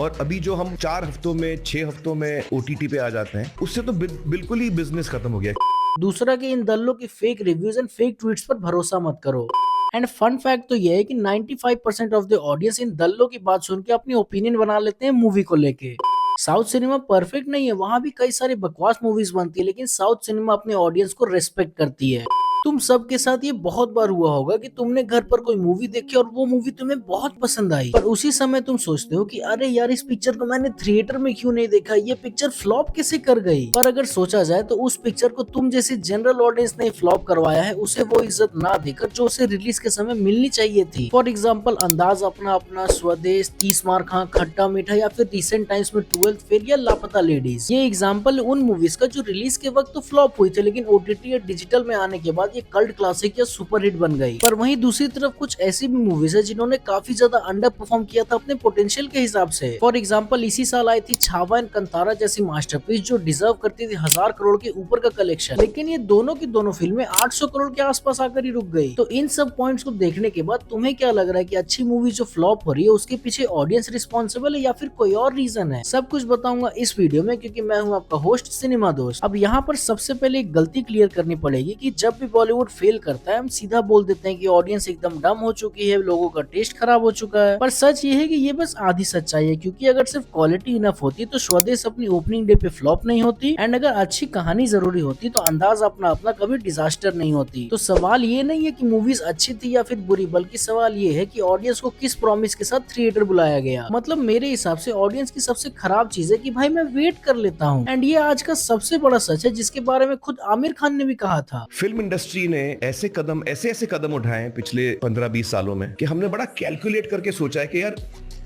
और अभी जो हम 4 हफ्तों में 6 हफ्तों में ओटीटी पे आ जाते हैं, उससे तो बिल्कुल ही बिजनेस खत्म हो गया। दूसरा कि इन दल्लों की fake reviews and fake tweets पर भरोसा मत करो। एंड फन फैक्ट तो यह है कि 95% ऑफ द ऑडियंस इन दल्लों की बात सुन के अपनी ओपिनियन बना लेते हैं मूवी को लेके। साउथ सिनेमा परफेक्ट नहीं है, वहां भी कई सारी बकवास मूवीज बनती है, लेकिन साउथ सिनेमा अपने ऑडियंस को रेस्पेक्ट करती है। तुम सबके साथ ये बहुत बार हुआ होगा कि तुमने घर पर कोई मूवी देखी और वो मूवी तुम्हें बहुत पसंद आई, पर उसी समय तुम सोचते हो कि अरे यार, इस पिक्चर को मैंने थिएटर में क्यों नहीं देखा, ये पिक्चर फ्लॉप कैसे कर गई। पर अगर सोचा जाए तो उस पिक्चर को तुम जैसे जनरल ऑडियंस ने फ्लॉप करवाया है, उसे वो इज्जत ना देकर जो उसे रिलीज के समय मिलनी चाहिए थी। फॉर एग्जाम्पल, अंदाज अपना अपना, स्वदेश, 30 मार खां, खट्टा मीठा, या फिर रिसेंट टाइम्स में 12th फेल या लापता लेडीज। ये एग्जाम्पल उन मूवीज का जो रिलीज के वक्त तो फ्लॉप हुई थी, लेकिन ओटीटी या डिजिटल में आने के बाद ये कल्ट क्लासिक या सुपरहिट बन गई। पर वहीं दूसरी तरफ कुछ ऐसी भी मूवीज है जिन्होंने काफी ज्यादा अंडर परफॉर्म किया था अपने पोटेंशियल के हिसाब से। फॉर एग्जाम्पल, इसी साल आई थी छावा एंड कंतारा जैसी मास्टरपीस, जो डिजर्व करती थी 1000 करोड़ के ऊपर का कलेक्शन, लेकिन ये दोनों की दोनों फिल्में 800 करोड़ के आसपास आकर ही रुक गई। तो इन सब पॉइंट्स को देखने के बाद तुम्हें क्या लग रहा है कि अच्छी मूवी जो फ्लॉप हो रही है उसके पीछे ऑडियंस रिस्पॉन्सिबल है या फिर कोई और रीजन है? सब कुछ बताऊंगा इस वीडियो में, क्योंकि मैं हूं आपका होस्ट सिनेमा दोस्त। अब यहाँ पर सबसे पहले एक गलती क्लियर करनी पड़ेगी कि जब भी बॉलीवुड फेल करता है, हम सीधा बोल देते हैं कि ऑडियंस एकदम डम हो चुकी है, लोगों का टेस्ट खराब हो चुका है। पर सच ये है कि ये बस आधी सच्चाई है, क्योंकि अगर सिर्फ क्वालिटी इनफ होती तो स्वदेश अपनी ओपनिंग डे पे फ्लॉप नहीं होती, एंड अगर अच्छी कहानी जरूरी होती तो अंदाज अपना अपना कभी डिजास्टर नहीं होती। तो सवाल ये नहीं है कि मूवीज अच्छी थी या फिर बुरी, बल्कि सवाल ये है कि ऑडियंस को किस प्रॉमिस के साथ थिएटर बुलाया गया। मतलब मेरे हिसाब से ऑडियंस की सबसे खराब चीज है कि भाई मैं वेट कर लेता हूँ, एंड ये आज का सबसे बड़ा सच है जिसके बारे में खुद आमिर खान ने भी कहा था। फिल्म इंडस्ट्री ने ऐसे कदम उठाए हैं पिछले 15-20 सालों में कि हमने बड़ा कैलकुलेट करके सोचा है कि यार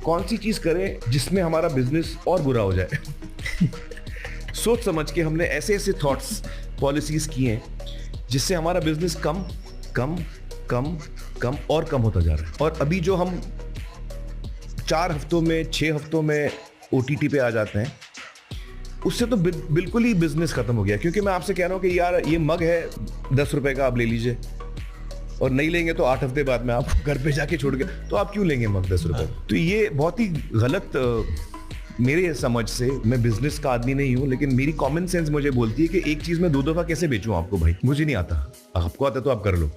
कौन सी चीज करें जिसमें हमारा बिजनेस और बुरा हो जाए। सोच समझ के हमने ऐसे थॉट्स, पॉलिसीज की हैं जिससे हमारा बिजनेस कम कम कम कम और कम होता जा रहा है। और अभी जो हम 4 हफ्तों में 6 हफ्तों में ओटीटी पे आ जाते हैं, उससे तो बिल्कुल ही बिजनेस खत्म हो गया। क्योंकि मैं आपसे कह रहा हूं कि यार ये मग है 10 रुपए का, आप ले लीजिए, और नहीं लेंगे तो 8 हफ्ते बाद में आप घर पे जाके छोड़ के, तो आप क्यों लेंगे मग 10 रुपए? तो ये बहुत ही गलत, मेरे समझ से, मैं बिजनेस का आदमी नहीं हूं, लेकिन मेरी कॉमन सेंस मुझे बोलती है कि एक चीज मैं 2 दफा कैसे बेचूं आपको? भाई मुझे नहीं आता, आपको आता तो आप कर लो।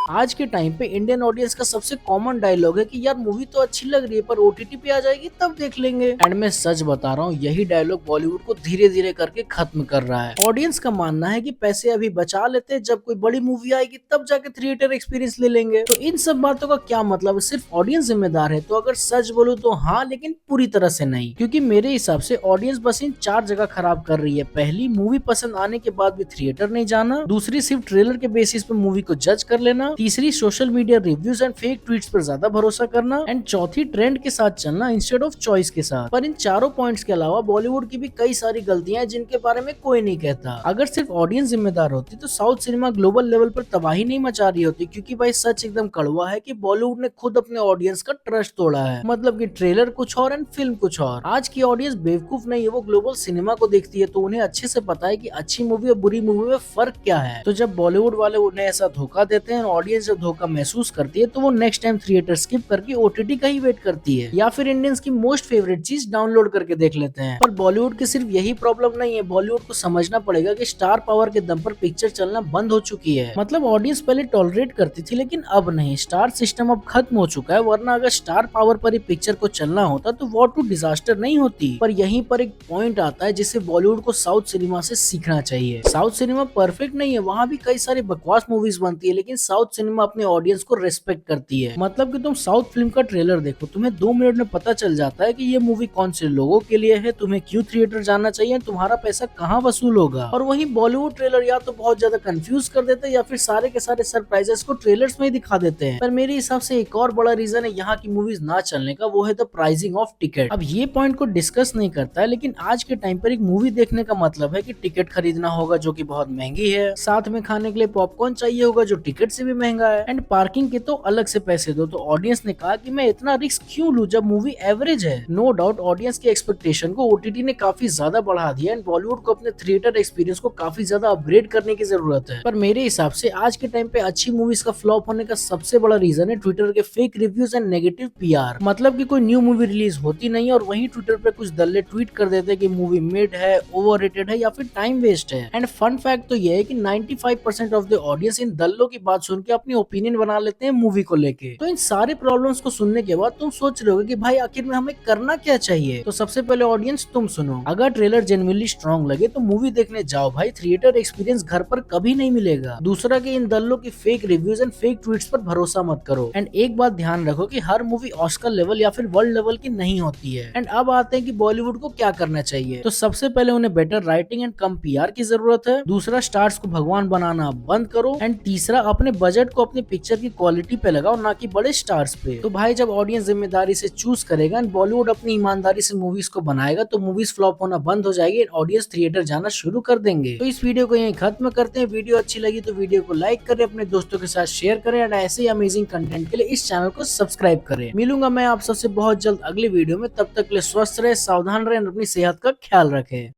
आज के टाइम पे इंडियन ऑडियंस का सबसे कॉमन डायलॉग है कि यार मूवी तो अच्छी लग रही है पर ओटीटी पे आ जाएगी तब देख लेंगे। एंड मैं सच बता रहा हूँ, यही डायलॉग बॉलीवुड को धीरे धीरे करके खत्म कर रहा है। ऑडियंस का मानना है कि पैसे अभी बचा लेते हैं, जब कोई बड़ी मूवी आएगी तब जाके थिएटर एक्सपीरियंस ले लेंगे। तो इन सब बातों का क्या मतलब है? सिर्फ ऑडियंस जिम्मेदार है? तो अगर सच बोलूं तो हाँ, लेकिन पूरी तरह से नहीं। क्योंकि मेरे हिसाब से ऑडियंस बस इन 4 जगह खराब कर रही है। पहली, मूवी पसंद आने के बाद भी थिएटर नहीं जाना। दूसरी, सिर्फ ट्रेलर के बेसिस पे मूवी को जज कर लेना। तीसरी, social media reviews and fake tweets पर ज्यादा भरोसा करना। एंड चौथी, ट्रेंड के साथ चलना इंस्टेड ऑफ चॉइस के साथ। पर इन चारों पॉइंट्स के अलावा बॉलीवुड की भी कई सारी गलतियां हैं जिनके बारे में कोई नहीं कहता। अगर सिर्फ ऑडियंस जिम्मेदार होती तो साउथ सिनेमा ग्लोबल लेवल पर तबाही नहीं मचा रही होती। क्योंकि भाई सच एकदम कड़वा है कि बॉलीवुड ने खुद अपने ऑडियंस का ट्रस्ट तोड़ा है। मतलब कि ट्रेलर कुछ और एंड फिल्म कुछ और। आज की ऑडियंस बेवकूफ नहीं है, वो ग्लोबल सिनेमा को देखती है, तो उन्हें अच्छे से पता है कि अच्छी मूवी और बुरी मूवी में फर्क क्या है। तो जब बॉलीवुड वाले उन्हें ऐसा धोखा देते हैं, ऑडियंस जब धोखा महसूस करती है, तो वो नेक्स्ट टाइम थिएटर स्किप करके ओटीटी का ही वेट करती है, या फिर इंडियंस की मोस्ट फेवरेट चीज डाउनलोड करके देख लेते हैं। पर बॉलीवुड की सिर्फ यही प्रॉब्लम नहीं है। बॉलीवुड को समझना पड़ेगा कि स्टार पावर के दम पर पिक्चर चलना बंद हो चुकी है। मतलब ऑडियंस पहले टॉलरेट करती थी, लेकिन अब नहीं। स्टार सिस्टम अब खत्म हो चुका है, वरना अगर स्टार पावर पर ही पिक्चर को चलना होता तो वॉर टू डिजास्टर नहीं होती। पर यहीं पर एक पॉइंट आता है जिससे बॉलीवुड को साउथ सिनेमा से सीखना चाहिए। साउथ सिनेमा परफेक्ट नहीं है, वहाँ भी कई सारी बकवास मूवीज बनती है, लेकिन साउथ सिनेमा अपने ऑडियंस को रेस्पेक्ट करती है। मतलब कि तुम साउथ फिल्म का ट्रेलर देखो, तुम्हें 2 मिनट में पता चल जाता है कि ये मूवी कौन से लोगों के लिए है, तुम्हें क्यों थिएटर जाना चाहिए, तुम्हारा पैसा कहाँ वसूल होगा। और वहीं बॉलीवुड ट्रेलर या तो बहुत ज्यादा कंफ्यूज कर देते हैं, या फिर सारे के सारे सरप्राइजेस को ट्रेलर्स में ही दिखा देते हैं। पर मेरे हिसाब से एक और बड़ा रीजन है यहाँ की मूवीज ना चलने का, वो है द प्राइसिंग ऑफ टिकट। अब ये पॉइंट को डिस्कस नहीं करता है, लेकिन आज के टाइम पर एक मूवी देखने का मतलब है कि टिकट खरीदना होगा जो कि बहुत महंगी है, साथ में खाने के लिए पॉपकॉर्न चाहिए होगा जो टिकट से भी महंगा है एंड पार्किंग के तो अलग से पैसे दो। तो ऑडियंस ने कहा कि मैं इतना रिस्क क्यों लूं जब मूवी एवरेज है। नो डाउट ऑडियंस की एक्सपेक्टेशन को ओटीटी ने काफी ज्यादा बढ़ा दिया एंड बॉलीवुड को अपने थिएटर एक्सपीरियंस को काफी ज्यादा अपग्रेड करने की जरूरत है। पर मेरे हिसाब से आज के टाइम पे अच्छी मूवीज का फ्लॉप होने का सबसे बड़ा रीजन है ट्विटर के fake reviews and negative PR. मतलब कि कोई न्यू मूवी रिलीज होती नहीं और वहीं ट्विटर पे कुछ दल्ले ट्वीट कर देते कि मूवी मिड है, ओवररेटेड है या फिर टाइम वेस्ट है। एंड फन फैक्ट तो ये है कि 95% ऑफ द ऑडियंस इन दल्लों की बात सुन के अपनी ओपिनियन बना लेते हैं मूवी को लेके। तो इन सारे प्रॉब्लम्स को सुनने के बाद तुम सोच रहे हो कि भाई आखिर में हमें करना क्या चाहिए। तो सबसे पहले ऑडियंस तुम सुनो, अगर ट्रेलर जेन्युइनली स्ट्रॉन्ग लगे तो मूवी देखने जाओ भाई, थिएटर एक्सपीरियंस घर पर कभी नहीं मिलेगा। दूसरा कि इन दल्लों की fake reviews and fake tweets पर भरोसा मत करो। एंड एक बात ध्यान रखो कि हर मूवी ऑस्कर लेवल या फिर वर्ल्ड लेवल की नहीं होती है। एंड अब आते हैं कि बॉलीवुड को क्या करना चाहिए। तो सबसे पहले उन्हें better writing and come PR की जरूरत है। दूसरा स्टार्स को भगवान बनाना बंद करो। एंड तीसरा अपने बजट को अपनी पिक्चर की क्वालिटी पे लगाओ, ना कि बड़े स्टार्स पे। तो भाई जब ऑडियंस जिम्मेदारी से चूज करेगा एंड बॉलीवुड अपनी ईमानदारी से मूवीज को बनाएगा तो मूवीज फ्लॉप होना बंद हो जाएगी एंड ऑडियंस थिएटर जाना शुरू कर देंगे। तो इस वीडियो को यहीं खत्म करते हैं। वीडियो अच्छी लगी तो वीडियो को लाइक करें, अपने दोस्तों के साथ शेयर करें एंड ऐसे ही अमेजिंग कंटेंट के लिए इस चैनल को सब्सक्राइब करें। मिलूंगा मैं आप सबसे बहुत जल्द अगले वीडियो में, तब तक के लिए स्वस्थ रहे, सावधान रहे, अपनी सेहत का ख्याल रखें।